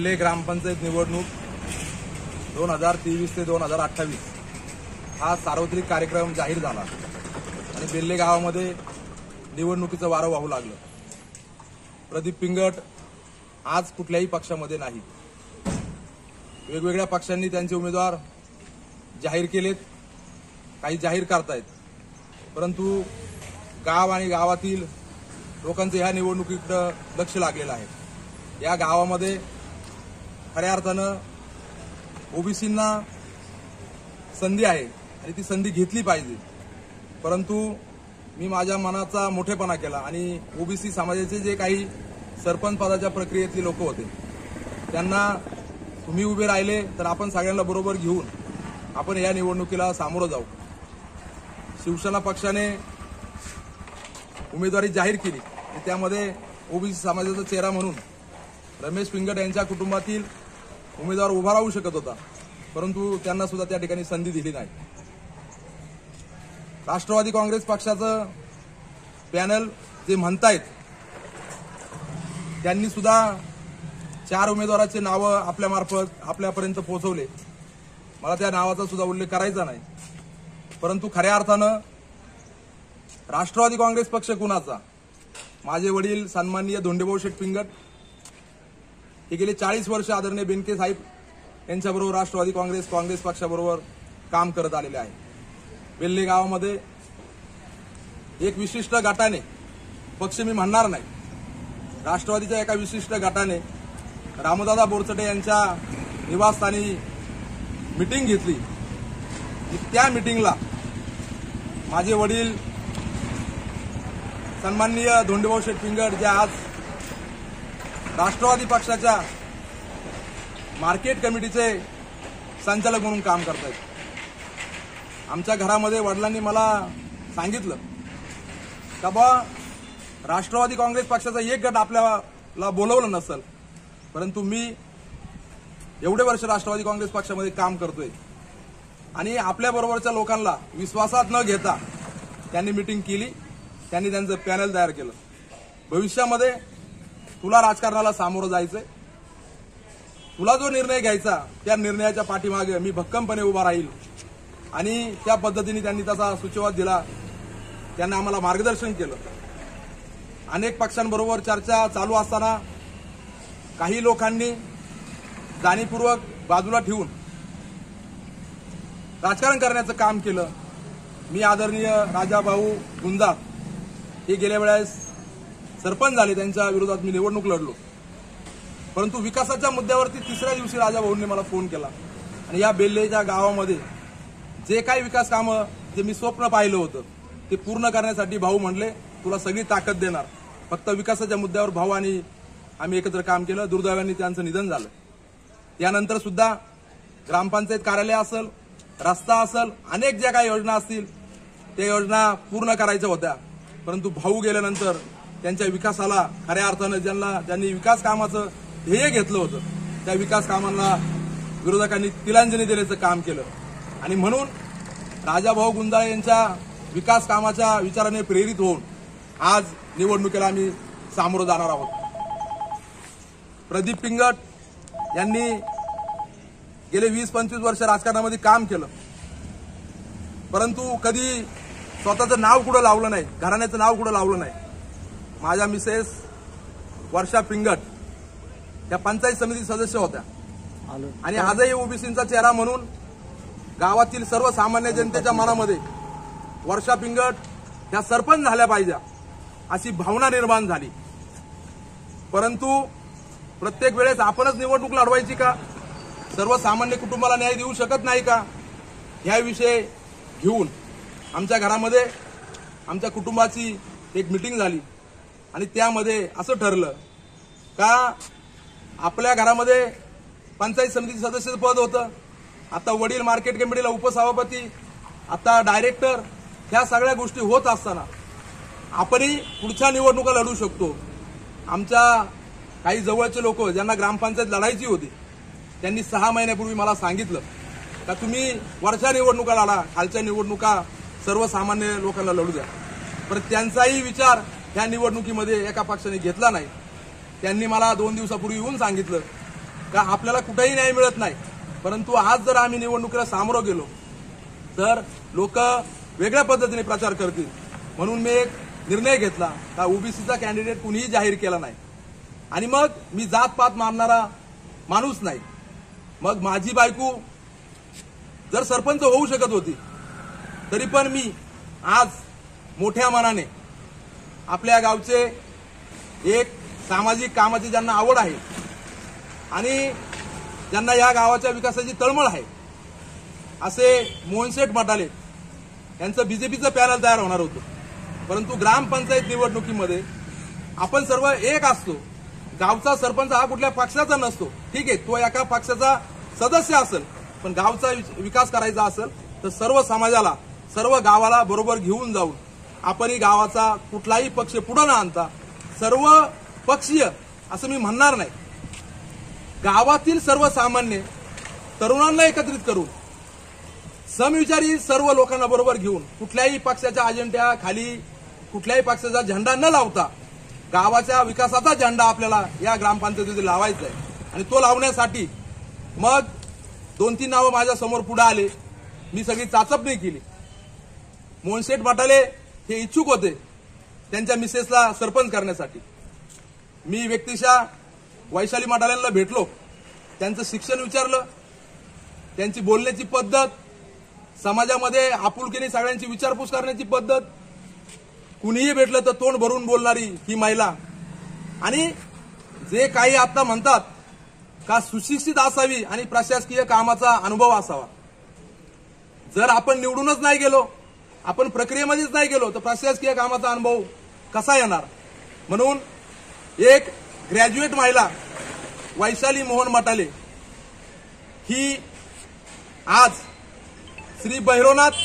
बेल्ले ग्रामपंचायत निवडणूक 2023 ते 2028 हा सार्वत्रिक कार्यक्रम जाहीर झाला आणि बेल्ले गावामध्ये निवडणुकीचं वारं वाहू लागलं। प्रदीप पिंगट आज कुठल्याही पक्षामध्ये नाही। वेगवेगळ्या पक्षांनी त्यांचे उमेदवार जाहीर केलेत, काही जाहीर करतायत, परंतु गाव आणि गावातील लोकांचं ह्या निवडणुकीकडे लक्ष लागलेलं आहे। या गावामध्ये खऱ्या अर्थानं ओबीसींना संधी आहे आणि ती संधी घेतली पाहिजे, परंतु मी माझ्या मनाचा मोठेपणा केला आणि ओबीसी समाजाचे जे काही सरपंच पदाच्या प्रक्रियेतले लोक होते त्यांना तुम्ही उभे राहिले तर आपण सगळ्यांना बरोबर घेऊन आपण या निवडणुकीला सामोरं जाऊ। शिवसेना पक्षाने उमेदवारी जाहीर केली आणि त्यामध्ये ओबीसी समाजाचा चेहरा म्हणून रमेश पिंगट यांच्या कुटुंबातील उमेदवार उभा राहू शकत होता, परंतु त्यांना सुद्धा त्या ठिकाणी संधी दिली नाही। राष्ट्रवादी काँग्रेस पक्षाचं पॅनल जे म्हणतायत त्यांनी सुद्धा 4 उमेदवारांचे नावं आपल्यामार्फत आपल्यापर्यंत पोहोचवले। मला त्या नावाचा सुद्धा उल्लेख करायचा नाही, परंतु खऱ्या अर्थानं राष्ट्रवादी काँग्रेस पक्ष कुणाचा? माझे वडील सन्माननीय धोंडेभाऊ शेठ पिंगट हे गेले 40 वर्ष आदरणीय बेनके साहेब यांच्याबरोबर राष्ट्रवादी काँग्रेस पक्षाबरोबर काम करत आलेले आहे। बेल्ले गावामध्ये एक विशिष्ट गटाने, पक्ष मी म्हणणार नाही, राष्ट्रवादीच्या एका विशिष्ट गटाने रामदादा बोरचटे यांच्या निवासस्थानी मीटिंग घेतली। त्या मीटिंगला माझे वडील सन्माननीय धोंडेभाऊ शेठ पिंगट जे आज राष्ट्रवादी पक्षाच्या मार्केट कमिटीचे संचालक म्हणून काम करतात। आमच्या घरामध्ये वडिलांनी मला सांगितलं का बा राष्ट्रवादी काँग्रेस पक्षाचा एक गट आपल्याला बोलवलं नसेल, परंतु मी एवढे वर्ष राष्ट्रवादी काँग्रेस पक्षामध्ये काम करतोय आणि आपल्या बरोबरच्या लोकांना विश्वासात न घेता त्यांनी मीटिंग केली, त्यांनी त्यांचं पॅनल तयार केलं। भविष्यामध्ये तुला राजकारणाला सामोरं जायचंय, तुला जो निर्णय घ्यायचा त्या निर्णयाच्या पाठीमागे मी भक्कमपणे उभा राहील आणि त्या पद्धतीने त्यांनी त्याचा सुचवाद दिला। त्यांनी आम्हाला मार्गदर्शन केलं। अनेक पक्षांबरोबर चर्चा चालू असताना काही लोकांनी जाणीवपूर्वक बाजूला ठेवून राजकारण करण्याचं काम केलं। मी आदरणीय राजाभाऊ गुंजाळ हे गेल्या वेळेस सरपंच झाले, त्यांच्या विरोधात मी निवडणूक लढलो, परंतु विकासाच्या मुद्द्यावरती 3ऱ्या दिवशी राजाभाऊंनी मला फोन केला आणि या बेल्लेच्या गावामध्ये जे काही विकास कामं जे मी स्वप्न पाहिलं होतं ते पूर्ण करण्यासाठी भाऊ म्हणले तुला सगळी ताकद देणार, फक्त विकासाच्या मुद्द्यावर भाऊ आणि आम्ही एकत्र काम केलं। दुर्दैवाने त्यांचं निधन झालं। त्यानंतर सुद्धा ग्रामपंचायत कार्यालय असेल, रस्ता असेल, अनेक ज्या काही योजना असतील त्या योजना पूर्ण करायच्या होत्या, परंतु भाऊ गेल्यानंतर त्यांच्या विकासाला खऱ्या अर्थानं ज्यांनी विकास कामाचं ध्येय घेतलं होतं त्या विकास कामांना विरोधकांनी तिलांजली देण्याचं काम केलं आणि म्हणून राजाभाऊ गुंजाळ यांच्या विकास कामाच्या विचाराने प्रेरित होऊन आज निवडणुकीला आम्ही सामोरं जाणार आहोत। प्रदीप पिंगट यांनी गेले 20-25 वर्ष राजकारणामध्ये काम केलं, परंतु कधी स्वतःचं नाव कुठं लावलं नाही, घराण्याचं नाव कुठं लावलं नाही। माझ्या मिसेस वर्षा पिंगट या पंचायत समिती सदस्य होत्या आणि आजही ओबीसींचा चेहरा म्हणून गावातील सर्वसामान्य जनतेच्या मनामध्ये वर्षा पिंगट ह्या सरपंच झाल्या पाहिजे अशी भावना निर्माण झाली। परंतु प्रत्येक वेळेस आपणच निवडणूक लढवायची का? सर्वसामान्य कुटुंबाला न्याय देऊ शकत नाही का? ह्याविषयी घेऊन आमच्या घरामध्ये आमच्या कुटुंबाची एक मीटिंग झाली आणि त्यामध्ये असं ठरलं का आपल्या घरामध्ये पंचायत समिती सदस्य पद होतं, आता वडील मार्केट कमिटीला उपसभापती, आता डायरेक्टर, ह्या सगळ्या गोष्टी होत असताना आपणही पुढच्या निवडणुका लढू शकतो। आमच्या काही जवळचे लोक ज्यांना ग्रामपंचायत लढायची होती त्यांनी 6 महिन्यापूर्वी मला सांगितलं का तुम्ही वरच्या निवडणुका लढा, खालच्या निवडणुका सर्वसामान्य लोकांना लढू द्या, पण त्यांचाही विचार ह्या निवडणुकीमध्ये एका पक्षाने घेतला नाही। त्यांनी मला 2 दिवसापूर्वी येऊन सांगितलं का आपल्याला कुठेही न्याय मिळत नाही, परंतु आज जर आम्ही निवडणुकीला सामोरं गेलो तर लोक वेगळ्या पद्धतीने प्रचार करतील. म्हणून मी एक निर्णय घेतला का ओबीसीचा कॅन्डिडेट कुणीही जाहीर केला नाही. आणि मग मी जातपात मानणारा माणूस नाही. मग माझी बायको जर सरपंच होऊ शकत होती तरी पण मी आज मोठ्या मनाने आपल्या गावचे एक सामाजिक कामाची ज्यांना आवड आहे आणि ज्यांना या गावाच्या विकासाची तळमळ आहे असे मोहनशेठ मटाले यांचं बीजेपीचं पॅनल तयार होणार होतं. परंतु ग्रामपंचायत निवडणुकीमध्ये आपण सर्व एक असतो. गावचा सरपंच हा कुठल्या पक्षाचा नसतो. ठीक आहे, तो एका पक्षाचा सदस्य असेल, पण गावचा विकास करायचा असेल तर सर्व समाजाला सर्व गावाला बरोबर घेऊन जाऊन आपणही गावाचा कुठलाही पक्ष पुढे न आणता सर्व पक्षीय असं मी म्हणणार नाही, गावातील सर्वसामान्य तरुणांना एकत्रित करून समविचारी सर्व लोकांना बरोबर घेऊन कुठल्याही पक्षाच्या अजेंड्याखाली कुठल्याही पक्षाचा झेंडा न लावता गावाच्या विकासाचा झेंडा आपल्याला या ग्रामपंचायतीमध्ये लावायचा आहे. आणि तो लावण्यासाठी मग 2-3 नावं माझ्या समोर पुढे आले. मी सगळी चाचपणी केली. मोहनशेठ मटाले हे इच्छुक होते त्यांच्या मिसेसला सरपंच करण्यासाठी. मी व्यक्तिशः वैशाली मटालेंना भेटलो, त्यांचं शिक्षण विचारलं, त्यांची बोलण्याची पद्धत, समाजामध्ये आपुलकीने सगळ्यांची विचारपूस करण्याची पद्धत, कुणीही भेटलं तर तोंड भरून बोलणारी ही महिला. आणि जे काही आता म्हणतात का सुशिक्षित असावी आणि प्रशासकीय कामाचा अनुभव असावा, जर आपण निवडूनच नाही गेलो, आपण प्रक्रियेमध्येच नाही गेलो तर प्रशासकीय कामाचा अनुभव कसा येणार. म्हणून एक ग्रॅज्युएट महिला वैशाली मोहन मटाले ही आज श्री भैरवनाथ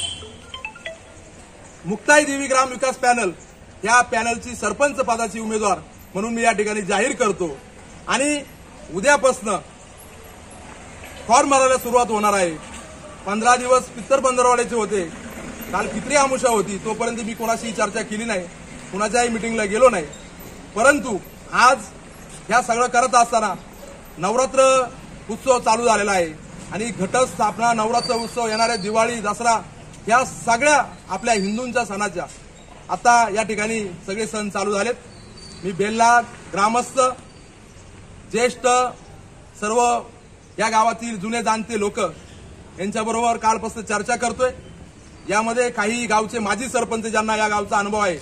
मुक्ताई देवी ग्राम विकास पॅनल या पॅनलची सरपंच पदाची उमेदवार म्हणून मी या ठिकाणी जाहीर करतो. आणि उद्यापासून फॉर्म भरायला सुरुवात होणार आहे. 15 दिवस पित्तर पंधरवाड्याचे होते, काल पित्री अमावस्या होती, तोपर्यंत मी कोणाशी चर्चा केली नाही, कुणाच्याही मिटिंगला गेलो नाही. परंतु आज ह्या सगळं करत असताना नवरात्र उत्सव चालू झालेला आहे आणि घटस्थापना, नवरात्र उत्सव, येणाऱ्या दिवाळी, दसरा या सगळ्या आपल्या हिंदूंच्या सणाच्या आता या ठिकाणी सगळे सण चालू झालेत. मी बेल्ला ग्रामस्थ, ज्येष्ठ, सर्व या गावातील जुने जाणते लोक यांच्याबरोबर कालपासून चर्चा करतोय. यामध्ये काही गावचे माजी सरपंच ज्यांना या गावचा अनुभव आहे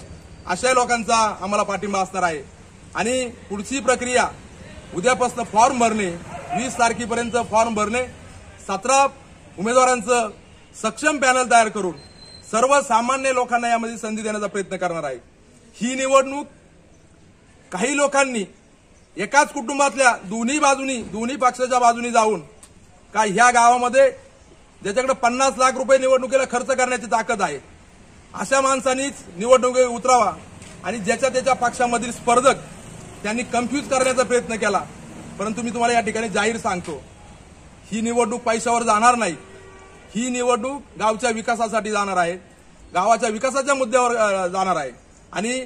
अशा लोकांचा आम्हाला पाठिंबा असणार आहे. आणि पुढची प्रक्रिया उद्यापासून फॉर्म भरणे, 20 तारखेपर्यंत फॉर्म भरणे, 17 उमेदवारांचं सक्षम पॅनल तयार करून सर्वसामान्य लोकांना यामध्ये संधी देण्याचा प्रयत्न करणार आहे. ही निवडणूक काही लोकांनी एकाच कुटुंबातल्या दोन्ही पक्षाच्या बाजूनी जाऊन का ह्या गावामध्ये ज्याच्याकडे 50 लाख रुपये निवडणुकीला खर्च करण्याची ताकद आहे अशा माणसांनीच निवडणुकीत उतरावा आणि ज्याच्या त्याच्या पक्षामधील स्पर्धक त्यांनी कन्फ्यूज करण्याचा प्रयत्न केला. परंतु मी तुम्हाला या ठिकाणी जाहीर सांगतो, ही निवडणूक पैशावर जाणार नाही. ही निवडणूक गावच्या विकासासाठी जाणार आहे, गावाच्या विकासाच्या मुद्द्यावर जाणार आहे. आणि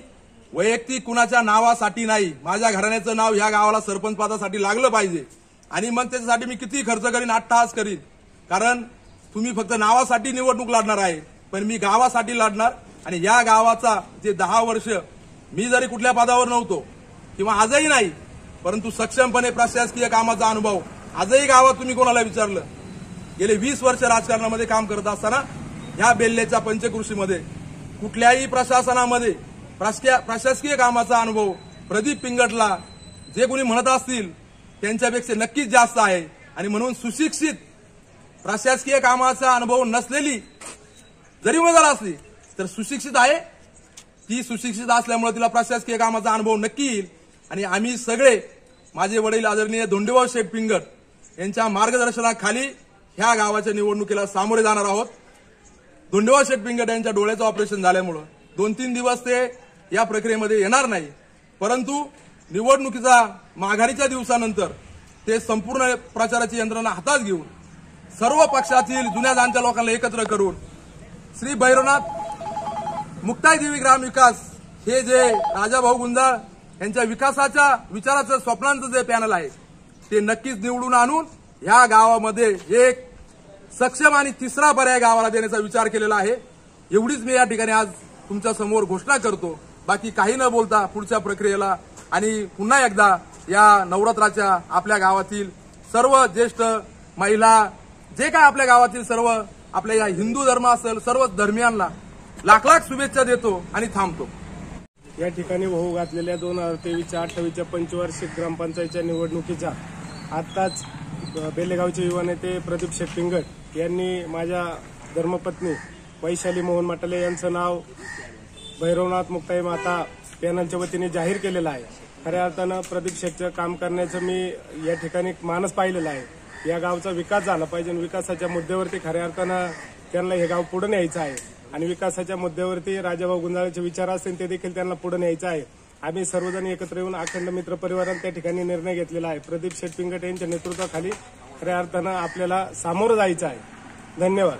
वैयक्तिक कुणाच्या नावासाठी नाही, माझ्या घराण्याचं नाव ह्या गावाला सरपंच पदासाठी लागलं पाहिजे. आणि मग त्याच्यासाठी मी किती खर्च करीन, अट्टहास करीन. कारण तुम्ही फक्त नावासाठी निवडणूक लढणार आहे, पण मी गावासाठी लढणार. आणि या गावाचा जे 10 वर्ष मी जरी कुठल्या पदावर नव्हतो किंवा आजही नाही, परंतु सक्षमपणे प्रशासकीय कामाचा अनुभव आजही गावात तुम्ही कोणाला विचारलं, गेले 20 वर्ष राजकारणामध्ये काम करत असताना ह्या बेल्ल्याच्या पंचकृषीमध्ये कुठल्याही प्रशासनामध्ये प्रशासकीय कामाचा अनुभव प्रदीप पिंगटला जे कोणी म्हणत असतील त्यांच्यापेक्षा नक्कीच जास्त आहे. आणि म्हणून सुशिक्षित प्रशासकीय कामाचा अनुभव नसलेली जरी उमेदवार असली तर सुशिक्षित आहे, ती सुशिक्षित असल्यामुळे तिला प्रशासकीय कामाचा अनुभव नक्की येईल. आणि आम्ही सगळे माझे वडील आदरणीय धोंडेभाऊ शेठ पिंगट यांच्या मार्गदर्शनाखाली ह्या गावाच्या निवडणुकीला सामोरे जाणार आहोत. धोंडेभाऊ शेठ पिंगट यांच्या डोळ्याचं ऑपरेशन झाल्यामुळे 2-3 दिवस ते या प्रक्रियेमध्ये येणार नाही, परंतु निवडणुकीचा माघारीच्या दिवसानंतर ते संपूर्ण प्रचाराची यंत्रणा हातात घेऊन सर्व पक्षातील जुन्या जाणत्या लोकांना एकत्र करून श्री भैरवनाथ मुक्ताई देवी ग्राम विकास हे जे राजाभाऊ गुंजाळ यांच्या विकासाच्या विचाराचं स्वप्नांचं जे पॅनल आहे ते नक्कीच निवडून आणून ह्या गावामध्ये एक सक्षम आणि तिसरा पर्याय गावाला देण्याचा विचार केलेला आहे। एवढीच मी या ठिकाणी आज तुमच्या समोर घोषणा करतो। बाकी काही न बोलता पुढच्या प्रक्रियेला आणि पुन्हा एकदा या नवरात्राच्या आपल्या गावातील सर्व ज्येष्ठ महिला जे काय आपल्या गावातील सर्व आपल्या या हिंदू धर्म असेल सर्व धर्मियांना लाख लाख शुभेच्छा देतो आणि थांबतो। या ठिकाणी होऊ घातलेल्या 2023च्या 28च्या पंचवार्षिक ग्रामपंचायतच्या निवडणुकीच्या आताच बेलेगावचे युवा नेते प्रदीप शेठ पिंगट यांनी माझ्या धर्मपत्नी वैशाली मोहन मटाले यांचं नाव भैरवनाथ मुक्ताई माता पॅनलच्या वतीने जाहीर केलेलं आहे। खऱ्या अर्थानं प्रदीप शेठचं काम करण्याचं मी या ठिकाणी मानस पाहिलेला आहे। या गावचा विकास झाला पाहिजे आणि विकासाच्या मुद्द्यावरती खऱ्या अर्थानं त्यांना हे गाव पुढे न्यायचं आहे आणि विकासाच्या मुद्द्यावरती राजाभाऊ गुंजाळचे विचार असतील ते देखील त्यांना पुढे न्यायचं आहे। आम्ही सर्वजण एकत्र येऊन अखंड मित्र परिवाराने त्या ठिकाणी निर्णय घेतलेला आहे। प्रदीप शेठ पिंगट यांच्या नेतृत्वाखाली खऱ्या अर्थानं आपल्याला सामोरं जायचं आहे। धन्यवाद।